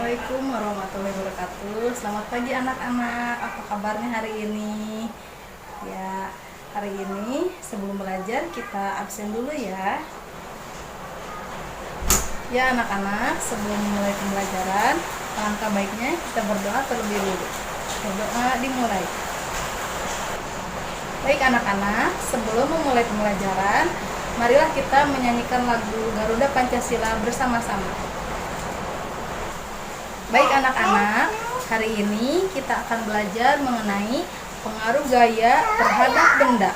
Assalamualaikum warahmatullahi wabarakatuh. Selamat pagi anak-anak. Apa kabarnya hari ini? Ya, hari ini sebelum belajar kita absen dulu ya. Ya anak-anak, sebelum mulai pembelajaran, alangkah baiknya kita berdoa terlebih dulu. Berdoa dimulai. Baik anak-anak, sebelum memulai pembelajaran, marilah kita menyanyikan lagu Garuda Pancasila bersama-sama. Baik anak-anak, hari ini kita akan belajar mengenai pengaruh gaya terhadap benda.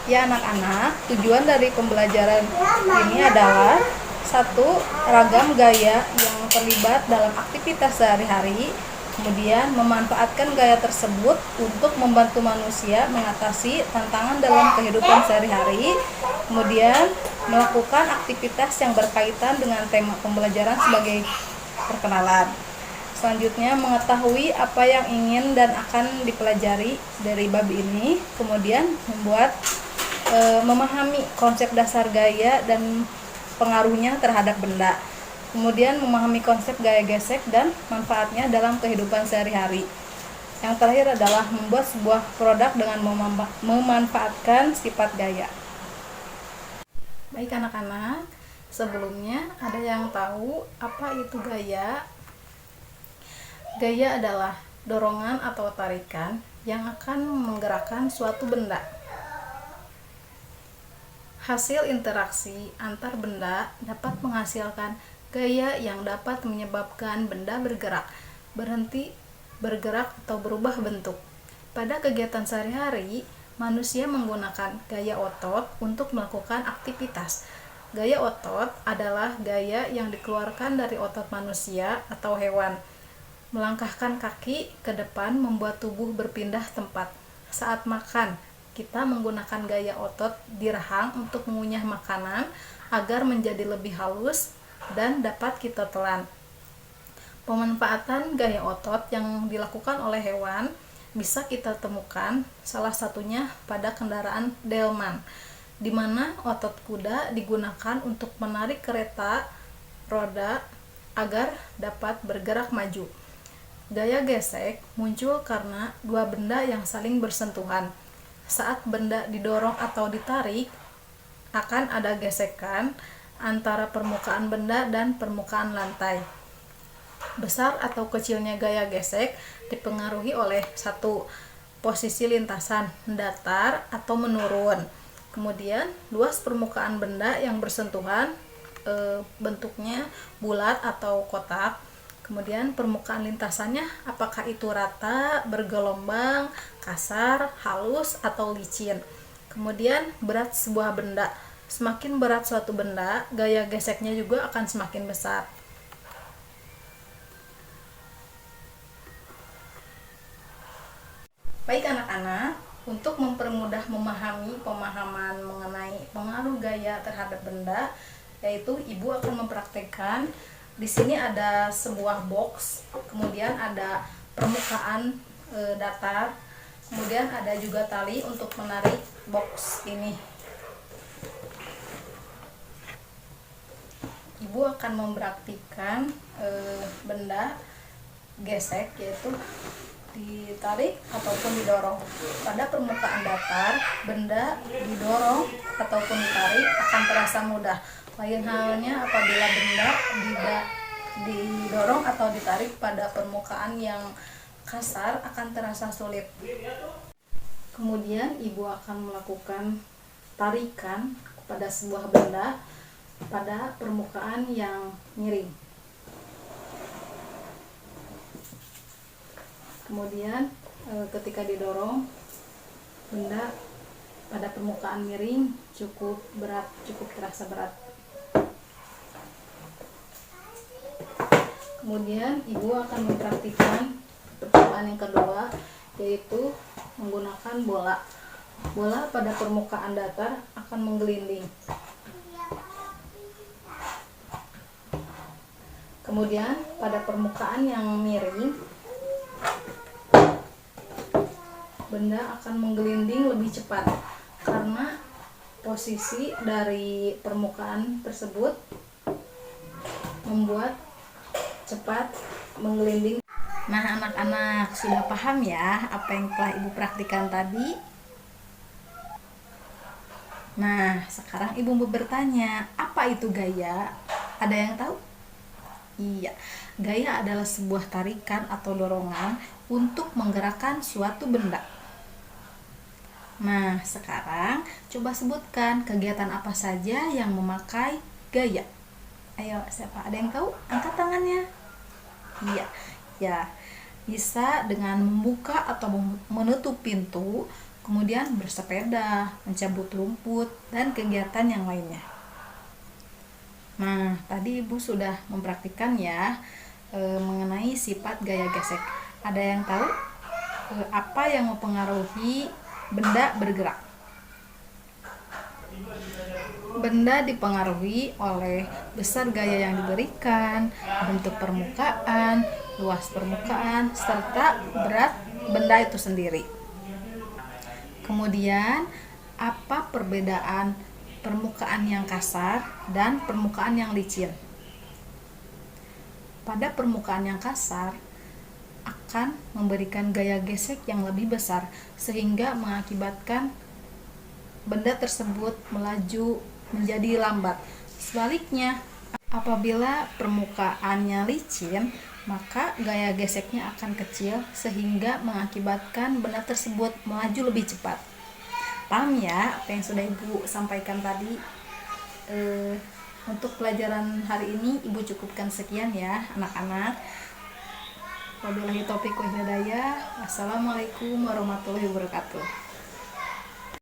Ya anak-anak, tujuan dari pembelajaran ini adalah satu, ragam gaya yang terlibat dalam aktivitas sehari-hari, kemudian memanfaatkan gaya tersebut untuk membantu manusia mengatasi tantangan dalam kehidupan sehari-hari, kemudian melakukan aktivitas yang berkaitan dengan tema pembelajaran sebagai perkenalan. Selanjutnya mengetahui apa yang ingin dan akan dipelajari dari bab ini, kemudian memahami konsep dasar gaya dan pengaruhnya terhadap benda, kemudian memahami konsep gaya gesek dan manfaatnya dalam kehidupan sehari-hari. Yang terakhir adalah membuat sebuah produk dengan memanfaatkan sifat gaya. Baik anak-anak, sebelumnya ada yang tahu apa itu gaya? Gaya adalah dorongan atau tarikan yang akan menggerakkan suatu benda. Hasil interaksi antar benda dapat menghasilkan gaya yang dapat menyebabkan benda bergerak, berhenti bergerak atau berubah bentuk. Pada kegiatan sehari-hari, manusia menggunakan gaya otot untuk melakukan aktivitas. Gaya otot adalah gaya yang dikeluarkan dari otot manusia atau hewan. Melangkahkan kaki ke depan membuat tubuh berpindah tempat. Saat makan, kita menggunakan gaya otot di rahang untuk mengunyah makanan agar menjadi lebih halus dan dapat kita telan. Pemanfaatan gaya otot yang dilakukan oleh hewan bisa kita temukan salah satunya pada kendaraan delman, di mana otot kuda digunakan untuk menarik kereta roda agar dapat bergerak maju. Gaya gesek muncul karena dua benda yang saling bersentuhan. Saat benda didorong atau ditarik, akan ada gesekan antara permukaan benda dan permukaan lantai. Besar atau kecilnya gaya gesek dipengaruhi oleh satu, posisi lintasan datar atau menurun. Kemudian luas permukaan benda yang bersentuhan, bentuknya bulat atau kotak. Kemudian permukaan lintasannya apakah itu rata, bergelombang, kasar, halus atau licin. Kemudian berat sebuah benda. Semakin berat suatu benda, gaya geseknya juga akan semakin besar. Baik anak-anak, untuk mempermudah memahami pemahaman mengenai pengaruh gaya terhadap benda, yaitu ibu akan mempraktekkan. Di sini ada sebuah box, kemudian ada permukaan datar, kemudian ada juga tali untuk menarik box ini. Ibu akan mempraktikkan benda gesek, yaitu ditarik ataupun didorong. Pada permukaan datar, benda didorong ataupun ditarik akan terasa mudah. Lain halnya apabila benda didorong atau ditarik pada permukaan yang kasar akan terasa sulit. Kemudian ibu akan melakukan tarikan pada sebuah benda pada permukaan yang miring. Kemudian ketika didorong, benda pada permukaan miring cukup berat, cukup terasa berat. Kemudian ibu akan mempraktikkan percobaan yang kedua, yaitu menggunakan bola. Bola pada permukaan datar akan menggelinding. Kemudian pada permukaan yang miring, benda akan menggelinding lebih cepat karena posisi dari permukaan tersebut membuat cepat menggelinding. Nah, anak-anak sudah paham ya apa yang telah Ibu praktikkan tadi? Nah, sekarang Ibu mau bertanya, apa itu gaya? Ada yang tahu? Iya, gaya adalah sebuah tarikan atau dorongan untuk menggerakkan suatu benda. Nah, sekarang coba sebutkan kegiatan apa saja yang memakai gaya. Ayo, siapa? Ada yang tahu? Angkat tangannya. Iya, ya. Bisa dengan membuka atau menutup pintu, kemudian bersepeda, mencabut rumput, dan kegiatan yang lainnya. Nah, tadi Ibu sudah mempraktikkan ya mengenai sifat gaya gesek. Ada yang tahu apa yang mempengaruhi benda bergerak? Benda dipengaruhi oleh besar gaya yang diberikan, bentuk permukaan, luas permukaan, serta berat benda itu sendiri. Kemudian, apa perbedaan permukaan yang kasar dan permukaan yang licin? Pada permukaan yang kasar akan memberikan gaya gesek yang lebih besar sehingga mengakibatkan benda tersebut melaju menjadi lambat. Sebaliknya, apabila permukaannya licin, maka gaya geseknya akan kecil sehingga mengakibatkan benda tersebut melaju lebih cepat. Paham ya apa yang sudah Ibu sampaikan tadi? Untuk pelajaran hari ini Ibu cukupkan sekian ya anak-anak. Wabillahi taufiq wal hidayah. Wassalamualaikum warahmatullahi wabarakatuh.